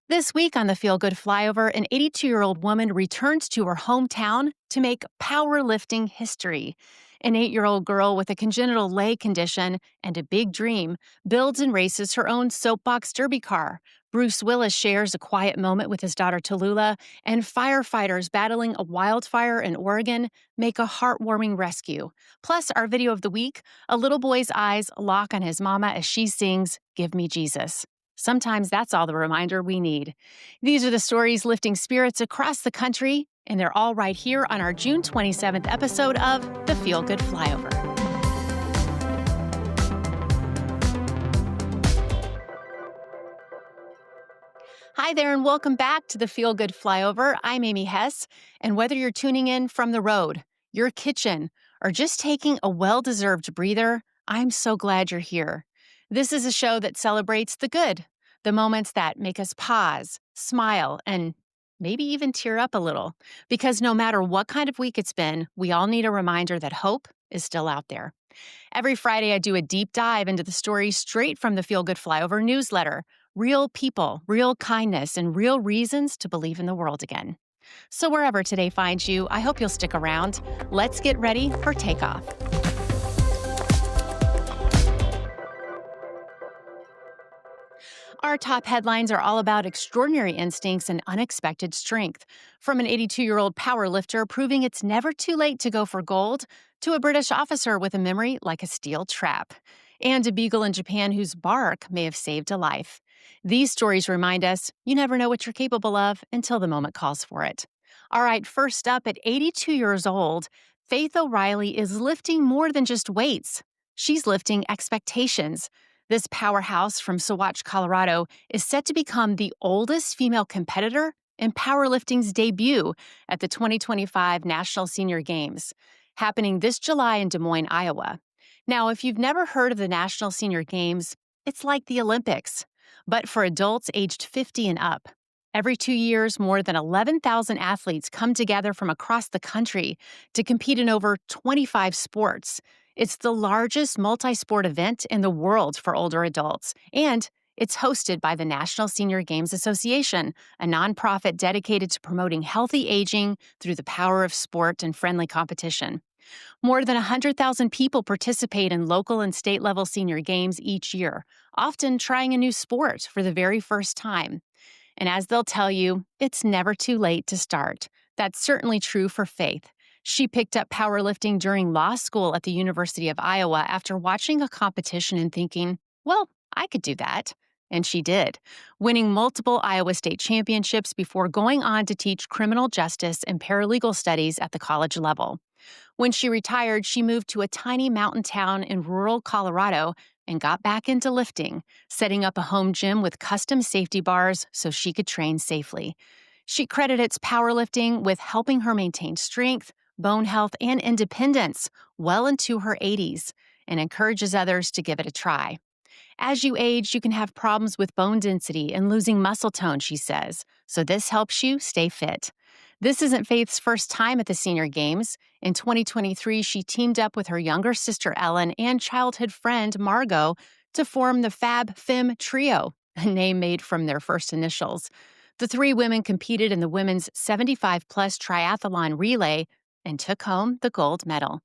This week on the Feel Good Flyover, an 82-year-old woman returns to her hometown to make powerlifting history. An 8-year-old girl with a congenital leg condition and a big dream builds and races her own soapbox derby car. Bruce Willis shares a quiet moment with his daughter Tallulah, and firefighters battling a wildfire in Oregon make a heartwarming rescue. Plus, our video of the week, a little boy's eyes lock on his mama as she sings, "Give Me Jesus." Sometimes that's all the reminder we need. These are the stories lifting spirits across the country, and they're all right here on our June 27th episode of the Feel Good Flyover. Hi there, and welcome back to the Feel Good Flyover. I'm Amy Hess, and whether you're tuning in from the road, your kitchen, or just taking a well-deserved breather, I'm so glad you're here. This is a show that celebrates the good, the moments that make us pause, smile, and maybe even tear up a little. Because no matter what kind of week it's been, we all need a reminder that hope is still out there. Every Friday, I do a deep dive into the stories straight from the Feel Good Flyover newsletter. Real people, real kindness, and real reasons to believe in the world again. So wherever today finds you, I hope you'll stick around. Let's get ready for takeoff. Our top headlines are all about extraordinary instincts and unexpected strength. From an 82-year-old powerlifter proving it's never too late to go for gold, to a British officer with a memory like a steel trap, and a beagle in Japan whose bark may have saved a life. These stories remind us you never know what you're capable of until the moment calls for it. All right, first up, at 82 years old, Faith O'Reilly is lifting more than just weights. She's lifting expectations. This powerhouse from Saguache, Colorado, is set to become the oldest female competitor in powerlifting's debut at the 2025 National Senior Games, happening this July in Des Moines, Iowa. Now, if you've never heard of the National Senior Games, it's like the Olympics, but for adults aged 50 and up. Every 2 years, more than 11,000 athletes come together from across the country to compete in over 25 sports. It's the largest multi-sport event in the world for older adults, and it's hosted by the National Senior Games Association, a nonprofit dedicated to promoting healthy aging through the power of sport and friendly competition. More than 100,000 people participate in local and state-level senior games each year, often trying a new sport for the very first time. And as they'll tell you, it's never too late to start. That's certainly true for Faith. She picked up powerlifting during law school at the University of Iowa after watching a competition and thinking, well, I could do that. And she did, winning multiple Iowa State championships before going on to teach criminal justice and paralegal studies at the college level. When she retired, she moved to a tiny mountain town in rural Colorado and got back into lifting, setting up a home gym with custom safety bars so she could train safely. She credits powerlifting with helping her maintain strength, bone health, and independence well into her 80s, and encourages others to give it a try. As you age, you can have problems with bone density and losing muscle tone, she says, so this helps you stay fit. This isn't Faith's first time at the Senior Games. In 2023, she teamed up with her younger sister Ellen and childhood friend Margot to form the Fab Femme Trio, a name made from their first initials. The three women competed in the women's 75-plus triathlon relay and took home the gold medal.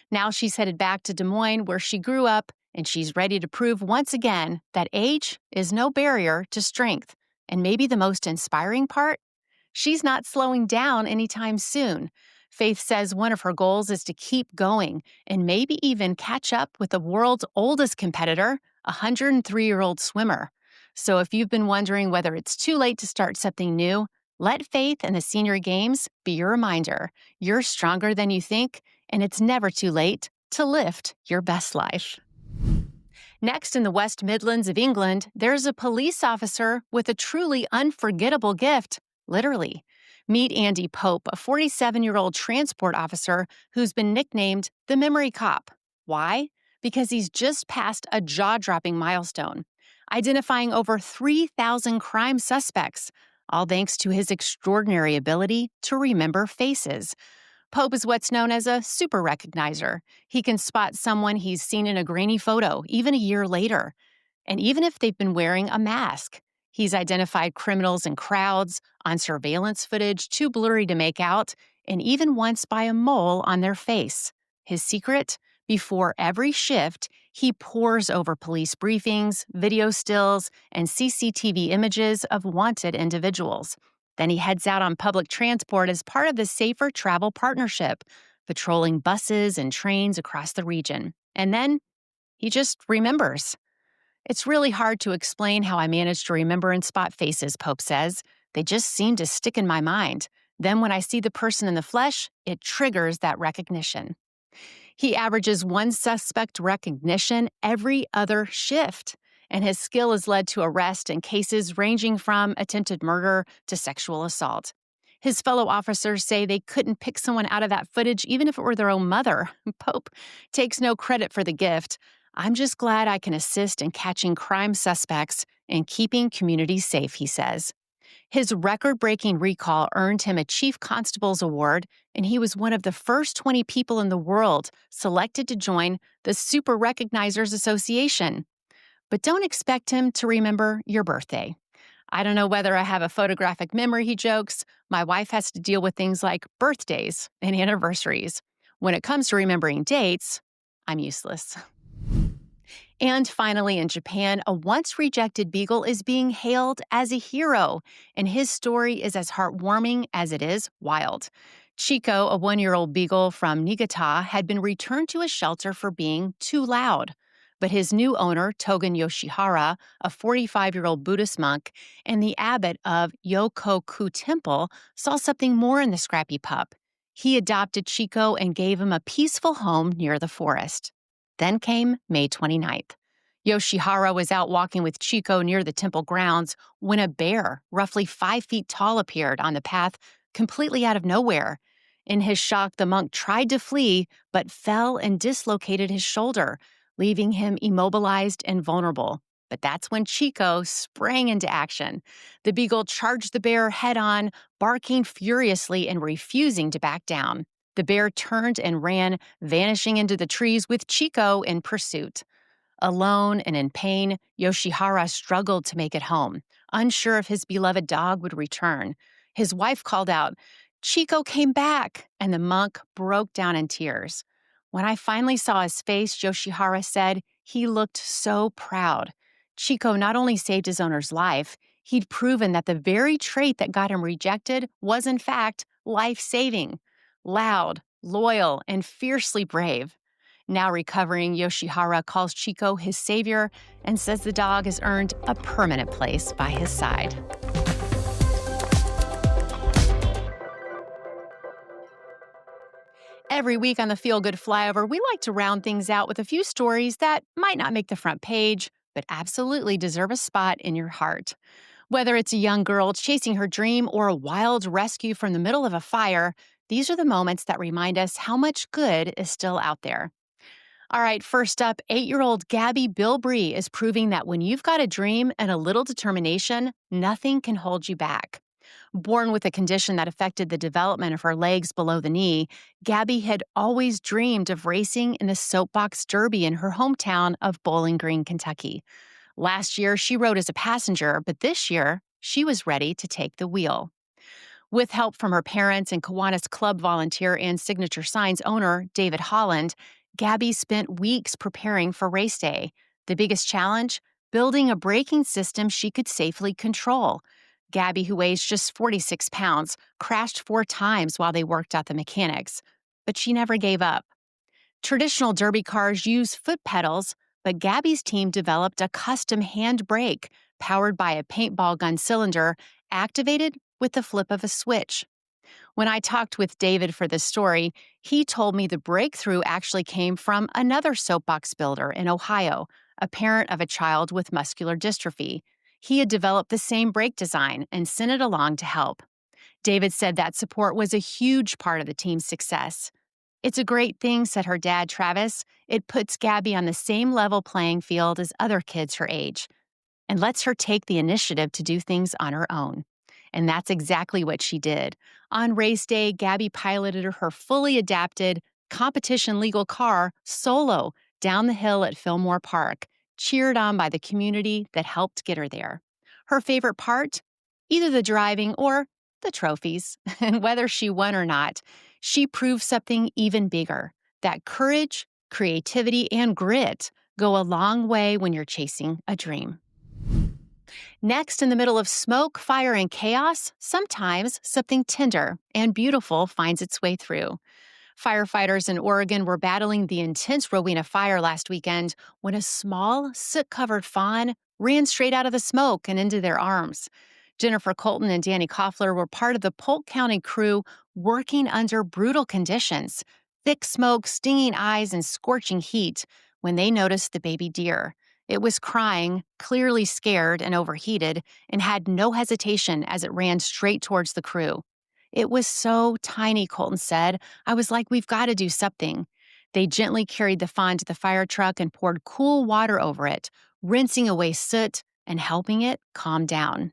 Now she's headed back to Des Moines, where she grew up, and she's ready to prove once again that age is no barrier to strength. And maybe the most inspiring part? She's not slowing down anytime soon. Faith says one of her goals is to keep going and maybe even catch up with the world's oldest competitor, a 103-year-old swimmer. So if you've been wondering whether it's too late to start something new, let Faith and the Senior Games be your reminder. You're stronger than you think, and it's never too late to lift your best life. Next, in the West Midlands of England, there's a police officer with a truly unforgettable gift, literally. Meet Andy Pope, a 47-year-old transport officer who's been nicknamed the Memory Cop. Why? Because he's just passed a jaw-dropping milestone, identifying over 3,000 crime suspects, all thanks to his extraordinary ability to remember faces. Pope is what's known as a super recognizer. He can spot someone he's seen in a grainy photo, even a year later. And even if they've been wearing a mask, He's identified criminals in crowds, on surveillance footage too blurry to make out, and even once by a mole on their face. His secret? Before every shift, he pores over police briefings, video stills, and CCTV images of wanted individuals. Then he heads out on public transport as part of the Safer Travel Partnership, patrolling buses and trains across the region. And then he just remembers. It's really hard to explain how I manage to remember and spot faces, Pope says. They just seem to stick in my mind. Then when I see the person in the flesh, it triggers that recognition. He averages one suspect recognition every other shift, and his skill has led to arrest in cases ranging from attempted murder to sexual assault. His fellow officers say they couldn't pick someone out of that footage even if it were their own mother. Pope takes no credit for the gift. I'm just glad I can assist in catching crime suspects and keeping communities safe, he says. His record-breaking recall earned him a Chief Constable's Award, and he was one of the first 20 people in the world selected to join the Super Recognizers Association. But don't expect him to remember your birthday. I don't know whether I have a photographic memory, he jokes. My wife has to deal with things like birthdays and anniversaries. When it comes to remembering dates, I'm useless. And finally, in Japan, a once-rejected beagle is being hailed as a hero, and his story is as heartwarming as it is wild. Chico, a one-year-old beagle from Niigata, had been returned to a shelter for being too loud. But his new owner, Togen Yoshihara, a 45-year-old Buddhist monk, and the abbot of Yokoku Temple saw something more in the scrappy pup. He adopted Chico and gave him a peaceful home near the forest. Then came May 29th. Yoshihara was out walking with Chico near the temple grounds when a bear, roughly 5 feet tall, appeared on the path completely out of nowhere. In his shock, the monk tried to flee, but fell and dislocated his shoulder, leaving him immobilized and vulnerable. But that's when Chico sprang into action. The beagle charged the bear head-on, barking furiously and refusing to back down. The bear turned and ran, vanishing into the trees with Chico in pursuit. Alone and in pain, Yoshihara struggled to make it home, unsure if his beloved dog would return. His wife called out, "Chico came back," and the monk broke down in tears. When I finally saw his face, Yoshihara said, he looked so proud. Chico not only saved his owner's life, he'd proven that the very trait that got him rejected was, in fact, life-saving. Loud, loyal, and fiercely brave. Now recovering, Yoshihara calls Chico his savior and says the dog has earned a permanent place by his side. Every week on the Feel Good Flyover, we like to round things out with a few stories that might not make the front page, but absolutely deserve a spot in your heart. Whether it's a young girl chasing her dream or a wild rescue from the middle of a fire, these are the moments that remind us how much good is still out there. All right, first up, 8-year-old Gabi Bilbrey is proving that when you've got a dream and a little determination, nothing can hold you back. Born with a condition that affected the development of her legs below the knee, Gabi had always dreamed of racing in the soapbox derby in her hometown of Bowling Green, Kentucky. Last year, she rode as a passenger, but this year, she was ready to take the wheel. With help from her parents and Kiwanis Club volunteer and Signature Signs owner, David Holland, Gabi spent weeks preparing for race day. The biggest challenge? Building a braking system she could safely control. Gabi, who weighs just 46 pounds, crashed 4 times while they worked out the mechanics. But she never gave up. Traditional derby cars use foot pedals, but Gabi's team developed a custom hand brake powered by a paintball gun cylinder activated with the flip of a switch. When I talked with David for this story, he told me the breakthrough actually came from another soapbox builder in Ohio, a parent of a child with muscular dystrophy. He had developed the same brake design and sent it along to help. David said that support was a huge part of the team's success. "It's a great thing," said her dad, Travis. "It puts Gabi on the same level playing field as other kids her age and lets her take the initiative to do things on her own." And that's exactly what she did. On race day, Gabi piloted her fully adapted, competition-legal car solo down the hill at Fillmore Park, cheered on by the community that helped get her there. Her favorite part? Either the driving or the trophies. And whether she won or not, she proved something even bigger, that courage, creativity, and grit go a long way when you're chasing a dream. Next, in the middle of smoke, fire, and chaos, sometimes something tender and beautiful finds its way through. Firefighters in Oregon were battling the intense Rowena fire last weekend when a small, soot-covered fawn ran straight out of the smoke and into their arms. Jennifer Colton and Danny Koffler were part of the Polk County crew working under brutal conditions, thick smoke, stinging eyes, and scorching heat, when they noticed the baby deer. It was crying, clearly scared and overheated, and had no hesitation as it ran straight towards the crew. It was so tiny, Colton said. I was like, we've got to do something. They gently carried the fawn to the fire truck and poured cool water over it, rinsing away soot and helping it calm down.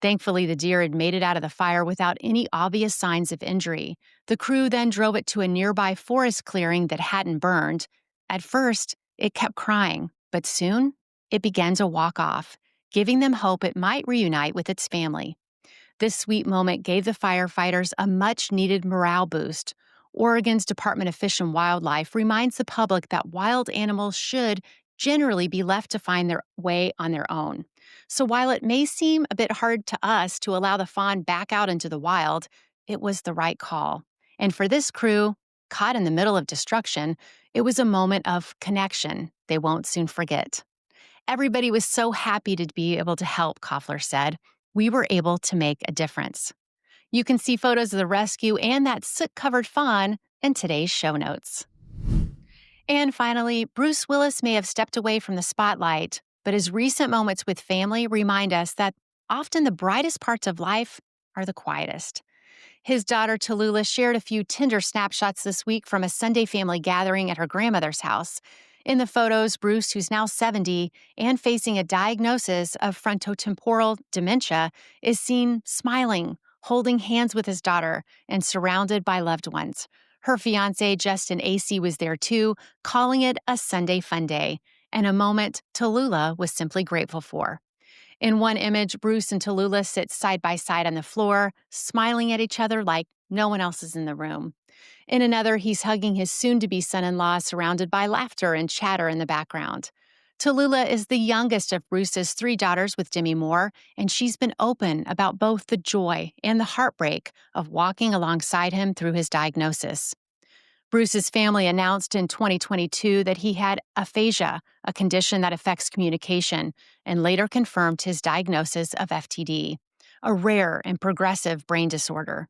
Thankfully, the deer had made it out of the fire without any obvious signs of injury. The crew then drove it to a nearby forest clearing that hadn't burned. At first, it kept crying, but soon it began to walk off, giving them hope it might reunite with its family. This sweet moment gave the firefighters a much-needed morale boost. Oregon's Department of Fish and Wildlife reminds the public that wild animals should generally be left to find their way on their own. So while it may seem a bit hard to us to allow the fawn back out into the wild, it was the right call. And for this crew, caught in the middle of destruction, it was a moment of connection they won't soon forget. Everybody was so happy to be able to help, Koffler said. We were able to make a difference. You can see photos of the rescue and that soot-covered fawn in today's show notes. And finally, Bruce Willis may have stepped away from the spotlight, but his recent moments with family remind us that often the brightest parts of life are the quietest. His daughter Tallulah shared a few tender snapshots this week from a Sunday family gathering at her grandmother's house. In the photos, Bruce, who's now 70 and facing a diagnosis of frontotemporal dementia, is seen smiling, holding hands with his daughter, and surrounded by loved ones. Her fiancé, Justin AC, was there too, calling it a Sunday fun day, and a moment Tallulah was simply grateful for. In one image, Bruce and Tallulah sit side by side on the floor, smiling at each other like no one else is in the room. In another, he's hugging his soon-to-be son-in-law, surrounded by laughter and chatter in the background. Tallulah is the youngest of Bruce's 3 daughters with Demi Moore, and she's been open about both the joy and the heartbreak of walking alongside him through his diagnosis. Bruce's family announced in 2022 that he had aphasia, a condition that affects communication, and later confirmed his diagnosis of FTD, a rare and progressive brain disorder.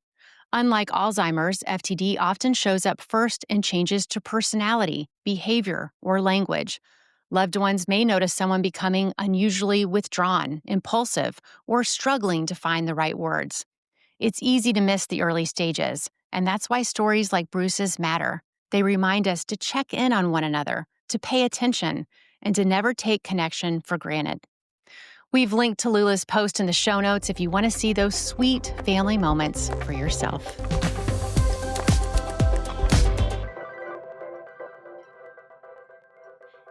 Unlike Alzheimer's, FTD often shows up first in changes to personality, behavior, or language. Loved ones may notice someone becoming unusually withdrawn, impulsive, or struggling to find the right words. It's easy to miss the early stages, and that's why stories like Bruce's matter. They remind us to check in on one another, to pay attention, and to never take connection for granted. We've linked Tallulah's post in the show notes if you want to see those sweet family moments for yourself.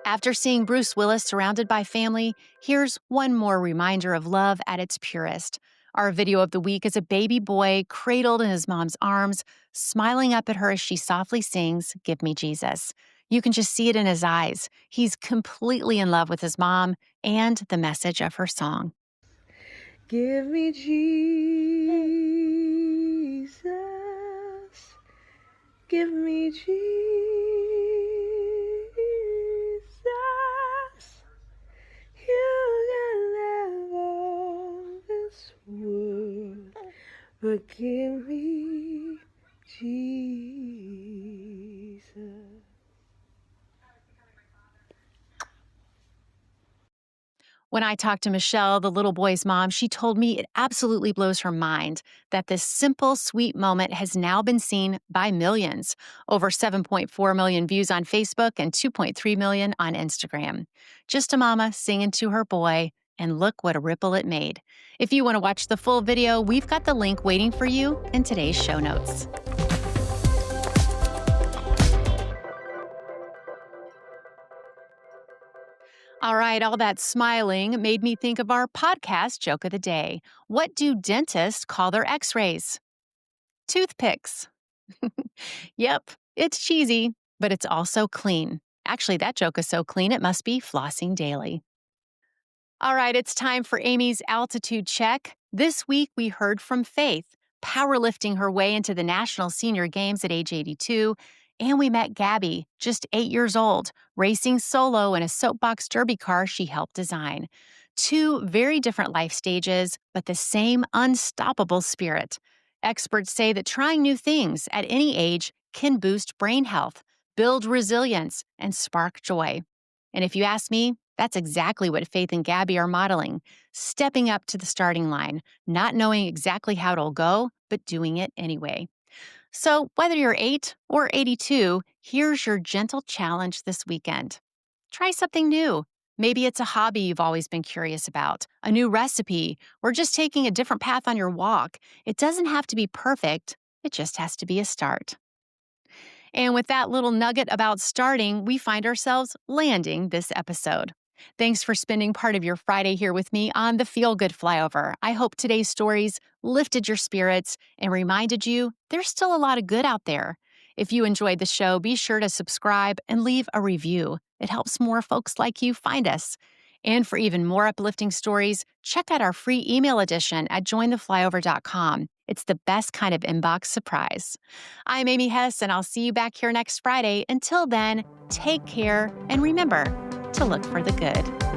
After seeing Bruce Willis surrounded by family, here's one more reminder of love at its purest. Our video of the week is a baby boy cradled in his mom's arms, smiling up at her as she softly sings, "Give Me Jesus." You can just see it in his eyes. He's completely in love with his mom and the message of her song. Give me Jesus. Give me Jesus. You can have all this world, but give me Jesus. When I talked to Micehlle, the little boy's mom, she told me it absolutely blows her mind that this simple, sweet moment has now been seen by millions. Over 7.4 million views on Facebook and 2.3 million on Instagram. Just a mama singing to her boy, and look what a ripple it made. If you want to watch the full video, we've got the link waiting for you in today's show notes. All right, all that smiling made me think of our podcast joke of the day. What do dentists call their x-rays? Toothpicks. Yep, it's cheesy, but it's also clean. Actually, that joke is so clean it must be flossing daily. All right, it's time for Amy's altitude check. This week we heard from Faith, powerlifting her way into the National Senior Games at age 82. And we met Gabi, just 8 years old, racing solo in a soapbox derby car she helped design. Two very different life stages, but the same unstoppable spirit. Experts say that trying new things at any age can boost brain health, build resilience, and spark joy. And if you ask me, that's exactly what Faith and Gabi are modeling, stepping up to the starting line, not knowing exactly how it'll go, but doing it anyway. So whether you're 8 or 82, here's your gentle challenge this weekend. Try something new. Maybe it's a hobby you've always been curious about, a new recipe, or just taking a different path on your walk. It doesn't have to be perfect. It just has to be a start. And with that little nugget about starting, we find ourselves landing this episode. Thanks for spending part of your Friday here with me on the Feel Good Flyover. I hope today's stories lifted your spirits and reminded you there's still a lot of good out there. If you enjoyed the show, be sure to subscribe and leave a review. It helps more folks like you find us. And for even more uplifting stories, check out our free email edition at jointheflyover.com. It's the best kind of inbox surprise. I'm Amy Hess, and I'll see you back here next Friday. Until then, take care and remember to look for the good.